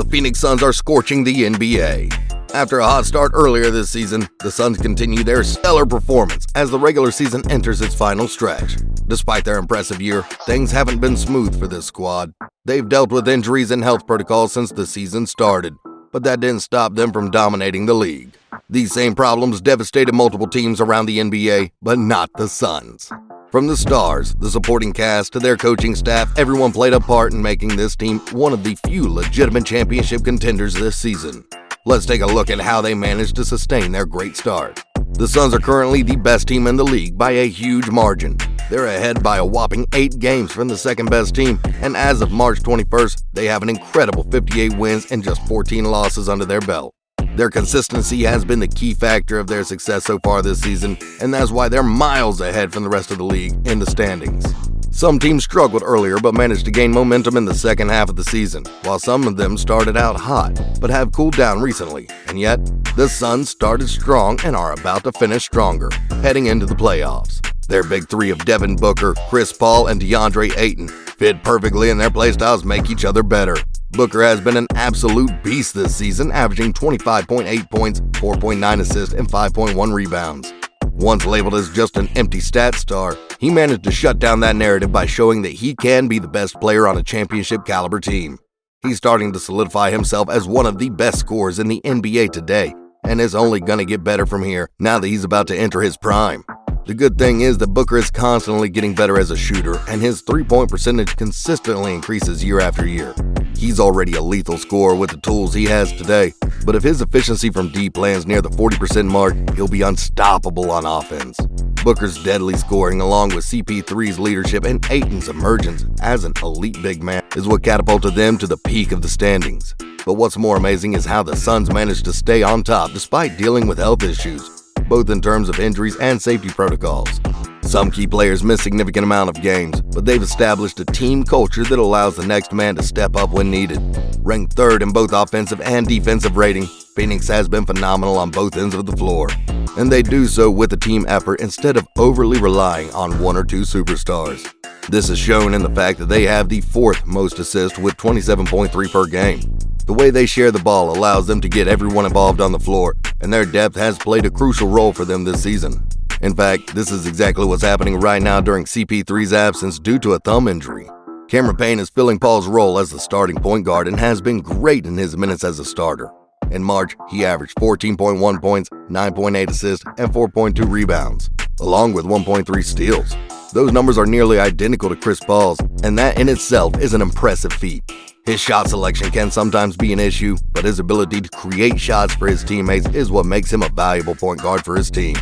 The Phoenix Suns are scorching the NBA. After a hot start earlier this season, the Suns continue their stellar performance as the regular season enters its final stretch. Despite their impressive year, things haven't been smooth for this squad. They've dealt with injuries and health protocols since the season started, but that didn't stop them from dominating the league. These same problems devastated multiple teams around the NBA, but not the Suns. From the stars, the supporting cast, to their coaching staff, everyone played a part in making this team one of the few legitimate championship contenders this season. Let's take a look at how they managed to sustain their great start. The Suns are currently the best team in the league by a huge margin. They're ahead by a whopping 8 games from the second best team, and as of March 21st, they have an incredible 58 wins and just 14 losses under their belt. Their consistency has been the key factor of their success so far this season, and that's why they're miles ahead from the rest of the league in the standings. Some teams struggled earlier but managed to gain momentum in the second half of the season, while some of them started out hot but have cooled down recently. And yet, the Suns started strong and are about to finish stronger, heading into the playoffs. Their big three of Devin Booker, Chris Paul, and DeAndre Ayton fit perfectly, and their playstyles make each other better. Booker has been an absolute beast this season, averaging 25.8 points, 4.9 assists, and 5.1 rebounds. Once labeled as just an empty stat star, he managed to shut down that narrative by showing that he can be the best player on a championship-caliber team. He's starting to solidify himself as one of the best scorers in the NBA today, and is only going to get better from here now that he's about to enter his prime. The good thing is that Booker is constantly getting better as a shooter, and his three-point percentage consistently increases year after year. He's already a lethal scorer with the tools he has today, but if his efficiency from deep lands near the 40% mark, he'll be unstoppable on offense. Booker's deadly scoring, along with CP3's leadership and Ayton's emergence as an elite big man, is what catapulted them to the peak of the standings. But what's more amazing is how the Suns managed to stay on top despite dealing with health issues, both in terms of injuries and safety protocols. Some key players miss a significant amount of games, but they've established a team culture that allows the next man to step up when needed. Ranked third in both offensive and defensive rating, Phoenix has been phenomenal on both ends of the floor, and they do so with a team effort instead of overly relying on one or two superstars. This is shown in the fact that they have the 4th most assists with 27.3 per game. The way they share the ball allows them to get everyone involved on the floor, and their depth has played a crucial role for them this season. In fact, this is exactly what's happening right now during CP3's absence due to a thumb injury. Cameron Payne is filling Paul's role as the starting point guard and has been great in his minutes as a starter. In March, he averaged 14.1 points, 9.8 assists, and 4.2 rebounds, along with 1.3 steals. Those numbers are nearly identical to Chris Paul's, and that in itself is an impressive feat. His shot selection can sometimes be an issue, but his ability to create shots for his teammates is what makes him a valuable point guard for his team.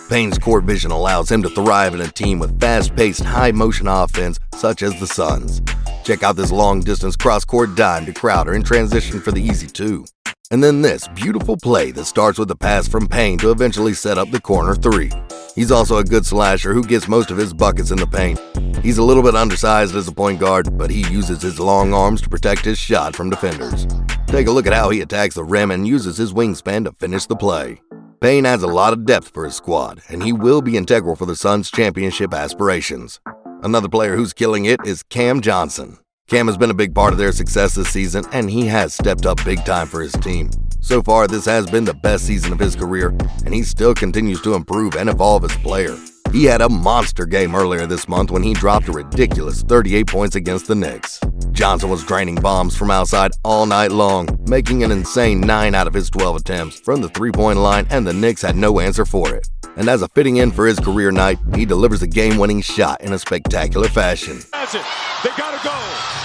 Payne's court vision allows him to thrive in a team with fast-paced, high-motion offense such as the Suns. Check out this long-distance cross-court dime to Crowder in transition for the easy 2. And then this beautiful play that starts with a pass from Payne to eventually set up the corner 3. He's also a good slasher who gets most of his buckets in the paint. He's a little bit undersized as a point guard, but he uses his long arms to protect his shot from defenders. Take a look at how he attacks the rim and uses his wingspan to finish the play. Payne adds a lot of depth for his squad, and he will be integral for the Suns' championship aspirations. Another player who's killing it is Cam Johnson. Cam has been a big part of their success this season, and he has stepped up big time for his team. So far, this has been the best season of his career, and he still continues to improve and evolve as a player. He had a monster game earlier this month when he dropped a ridiculous 38 points against the Knicks. Johnson was draining bombs from outside all night long, making an insane 9 out of his 12 attempts from the three-point line, and the Knicks had no answer for it. And as a fitting end for his career night, he delivers a game-winning shot in a spectacular fashion. That's it. They gotta go.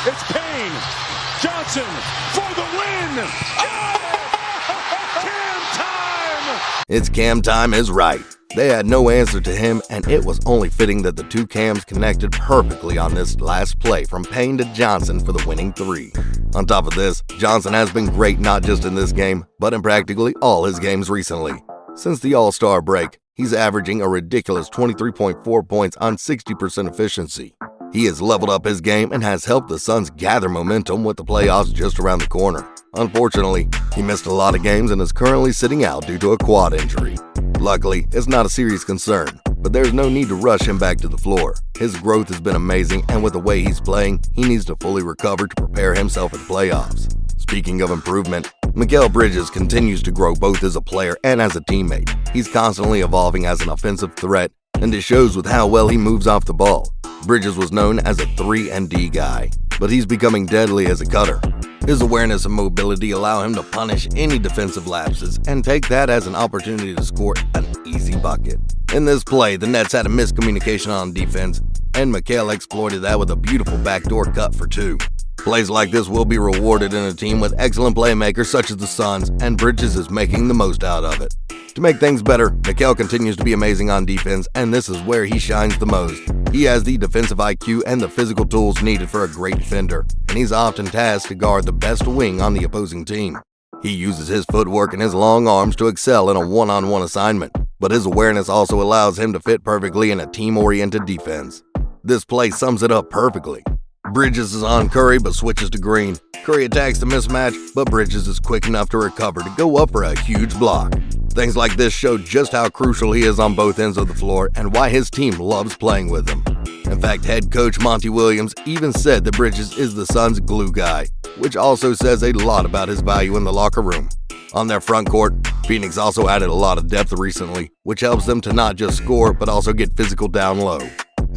It's Payne. Johnson for the win. Cam time. It's Cam time is right. They had no answer to him, and it was only fitting that the two Cams connected perfectly on this last play from Payne to Johnson for the winning 3. On top of this, Johnson has been great not just in this game, but in practically all his games recently. Since the All-Star break, he's averaging a ridiculous 23.4 points on 60% efficiency. He has leveled up his game and has helped the Suns gather momentum with the playoffs just around the corner. Unfortunately, he missed a lot of games and is currently sitting out due to a quad injury. Luckily, it's not a serious concern, but there's no need to rush him back to the floor. His growth has been amazing, and with the way he's playing, he needs to fully recover to prepare himself for the playoffs. Speaking of improvement, Mikal Bridges continues to grow both as a player and as a teammate. He's constantly evolving as an offensive threat, and it shows with how well he moves off the ball. Bridges was known as a 3-and-D guy, but he's becoming deadly as a cutter. His awareness and mobility allow him to punish any defensive lapses and take that as an opportunity to score an easy bucket. In this play, the Nets had a miscommunication on defense, and Mikal exploited that with a beautiful backdoor cut for 2. Plays like this will be rewarded in a team with excellent playmakers such as the Suns, and Bridges is making the most out of it. To make things better, Mikal continues to be amazing on defense, and this is where he shines the most. He has the defensive IQ and the physical tools needed for a great defender, and he's often tasked to guard the best wing on the opposing team. He uses his footwork and his long arms to excel in a one-on-one assignment, but his awareness also allows him to fit perfectly in a team-oriented defense. This play sums it up perfectly. Bridges is on Curry but switches to Green. Curry attacks the mismatch, but Bridges is quick enough to recover to go up for a huge block. Things like this show just how crucial he is on both ends of the floor and why his team loves playing with him. In fact, head coach Monty Williams even said that Bridges is the Suns' glue guy, which also says a lot about his value in the locker room. On their front court, Phoenix also added a lot of depth recently, which helps them to not just score but also get physical down low.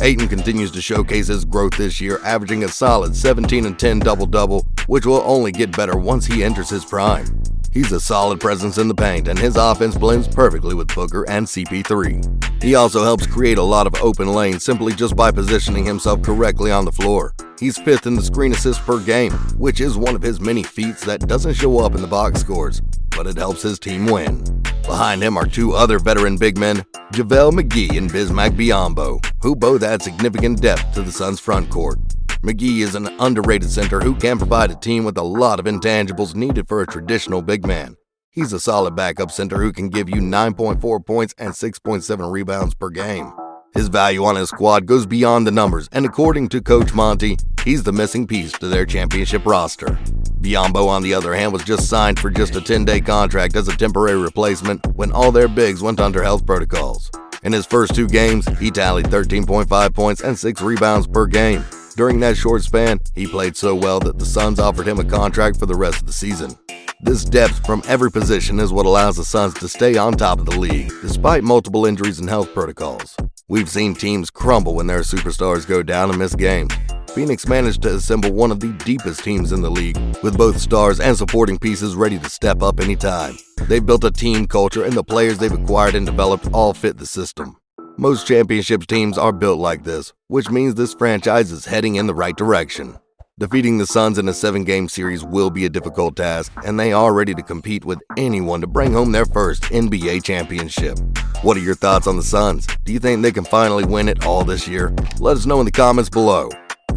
Ayton continues to showcase his growth this year, averaging a solid 17-10 double-double, which will only get better once he enters his prime. He's a solid presence in the paint, and his offense blends perfectly with Booker and CP3. He also helps create a lot of open lanes simply just by positioning himself correctly on the floor. He's 5th in the screen assists per game, which is one of his many feats that doesn't show up in the box scores, but it helps his team win. Behind him are 2 other veteran big men, JaVale McGee and Bismack Biyombo, who both add significant depth to the Suns' front court. McGee is an underrated center who can provide a team with a lot of intangibles needed for a traditional big man. He's a solid backup center who can give you 9.4 points and 6.7 rebounds per game. His value on his squad goes beyond the numbers, and according to Coach Monty, he's the missing piece to their championship roster. Biyombo, on the other hand, was just signed for just a 10-day contract as a temporary replacement when all their bigs went under health protocols. In his first 2 games, he tallied 13.5 points and 6 rebounds per game. During that short span, he played so well that the Suns offered him a contract for the rest of the season. This depth from every position is what allows the Suns to stay on top of the league, despite multiple injuries and health protocols. We've seen teams crumble when their superstars go down and miss games. Phoenix managed to assemble one of the deepest teams in the league, with both stars and supporting pieces ready to step up anytime. They've built a team culture, and the players they've acquired and developed all fit the system. Most championship teams are built like this, which means this franchise is heading in the right direction. Defeating the Suns in a 7-game series will be a difficult task, and they are ready to compete with anyone to bring home their first NBA championship. What are your thoughts on the Suns? Do you think they can finally win it all this year? Let us know in the comments below.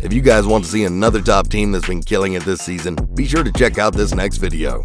If you guys want to see another top team that's been killing it this season, be sure to check out this next video.